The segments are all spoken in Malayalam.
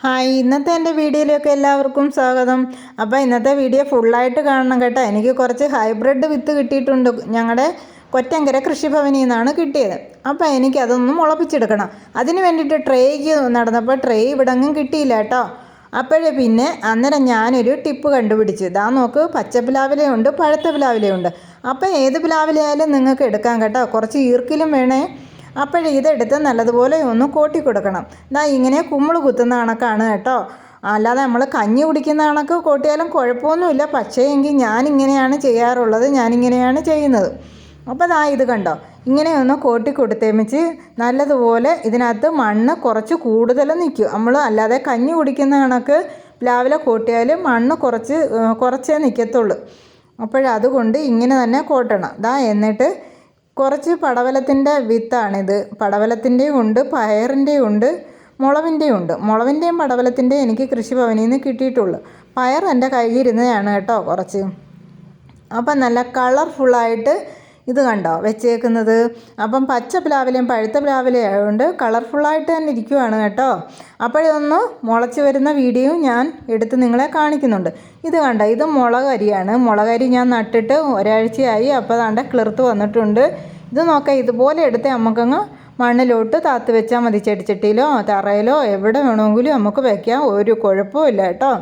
ഹായ്, ഇന്നത്തെ എൻ്റെ വീഡിയോയിലേക്ക് എല്ലാവർക്കും സ്വാഗതം. അപ്പോൾ ഇന്നത്തെ വീഡിയോ ഫുള്ളായിട്ട് കാണണം കേട്ടോ. എനിക്ക് കുറച്ച് ഹൈബ്രിഡ് വിത്ത് കിട്ടിയിട്ടുണ്ട്. ഞങ്ങളുടെ കൊറ്റങ്കര കൃഷിഭവനിൽ നിന്നാണ് കിട്ടിയത്. അപ്പോൾ എനിക്കതൊന്ന് മുളപ്പിച്ചെടുക്കണം. അതിന് വേണ്ടിയിട്ട് ട്രേക്ക് നടന്നപ്പോൾ ട്രേ ഇവിടെങ്ങും കിട്ടിയില്ല കേട്ടോ. അപ്പോഴേ പിന്നെ അന്നേരം ഞാനൊരു ടിപ്പ് കണ്ടുപിടിച്ചു. ഇതാ നോക്ക്, പച്ച പ്ലാവിലയുണ്ട്, പഴുത്ത പ്ലാവിലയുണ്ട്. അപ്പോൾ ഏത് പ്ലാവിലയായാലും നിങ്ങൾക്ക് എടുക്കാം കേട്ടോ. കുറച്ച് ഈർക്കിലും വേണേ. അപ്പോൾ ഇതെടുത്ത് നല്ലതുപോലെ ഒന്ന് കോട്ടി കൊടുക്കണം. ഇതാ ഇങ്ങനെ കുമ്മിൾ കുത്തുന്ന കണക്കാണ് കേട്ടോ. അല്ലാതെ നമ്മൾ കഞ്ഞി കുടിക്കുന്ന കണക്ക് കോട്ടിയാലും കുഴപ്പമൊന്നുമില്ല. പക്ഷേ എങ്കിൽ ഞാനിങ്ങനെയാണ് ചെയ്യാറുള്ളത്, ഞാനിങ്ങനെയാണ് ചെയ്യുന്നത്. അപ്പോൾ ദാ ഇത് കണ്ടോ, ഇങ്ങനെയൊന്ന് കോട്ടി കൊടുത്തേമിച്ച് നല്ലതുപോലെ ഇതിനകത്ത് മണ്ണ് കുറച്ച് കൂടുതൽ നിൽക്കും. നമ്മൾ അല്ലാതെ കഞ്ഞി കുടിക്കുന്ന കണക്ക് പ്ലാവില കോട്ടിയാൽ മണ്ണ് കുറച്ചേ നിൽക്കത്തുള്ളൂ. അപ്പോഴതുകൊണ്ട് ഇങ്ങനെ തന്നെ കോട്ടണം. ദാ എന്നിട്ട് കുറച്ച് പടവലത്തിൻ്റെ വിത്താണിത്. പടവലത്തിൻ്റെയും ഉണ്ട്, പയറിൻ്റെയും ഉണ്ട്, മുളവിൻ്റെയും ഉണ്ട്. മുളവിൻ്റെയും പടവലത്തിൻ്റെയും എനിക്ക് കൃഷിഭവനിൽ നിന്ന് കിട്ടിയിട്ടുള്ളൂ. പയർ എൻ്റെ കയ്യിലിരുന്നതാണ് കേട്ടോ കുറച്ച്. അപ്പം നല്ല കളർഫുള്ളായിട്ട് ഇത് കണ്ടോ വെച്ചേക്കുന്നത്. അപ്പം പച്ച പ്ലാവിലയും പഴുത്ത പ്ലാവിലയും ആയതുകൊണ്ട് കളർഫുള്ളായിട്ട് തന്നെ ഇരിക്കുവാണ് കേട്ടോ. അപ്പോഴൊന്ന് മുളച്ച് വരുന്ന വീഡിയോയും ഞാൻ എടുത്ത് നിങ്ങളെ കാണിക്കുന്നുണ്ട്. ഇത് കണ്ടോ, ഇത് മുളകരിയാണ്. മുളകരി ഞാൻ നട്ടിട്ട് ഒരാഴ്ചയായി. അപ്പോൾ അതാണ്ട് കിളിർത്ത് വന്നിട്ടുണ്ട്. ഇത് നോക്കാം, ഇതുപോലെ എടുത്ത് നമുക്കങ്ങ് മണ്ണിലോട്ട് താത്ത് വെച്ചാൽ മതി. ചെടിച്ചട്ടിയിലോ തറയിലോ എവിടെ വേണമെങ്കിലും നമുക്ക് വയ്ക്കാം, ഒരു കുഴപ്പമില്ല കേട്ടോ.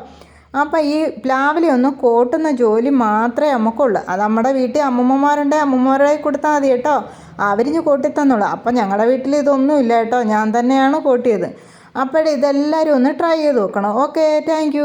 അപ്പോൾ ഈ പ്ലാവിലൊന്ന് കോട്ടുന്ന ജോലി മാത്രമേ നമുക്കുള്ളൂ. അത് നമ്മുടെ വീട്ടിൽ അമ്മൂമ്മമാരുണ്ടെങ്കിൽ അമ്മൂമ്മമാരെ കൊടുത്താൽ മതി കേട്ടോ. അവരിഞ്ഞ് കോട്ടിത്തന്നുള്ളൂ. അപ്പം ഞങ്ങളുടെ വീട്ടിൽ ഇതൊന്നുമില്ല കേട്ടോ, ഞാൻ തന്നെയാണ് കോട്ടിയത്. അപ്പോഴിതെല്ലാവരും ഒന്ന് ട്രൈ ചെയ്ത് നോക്കണം. Okay, thank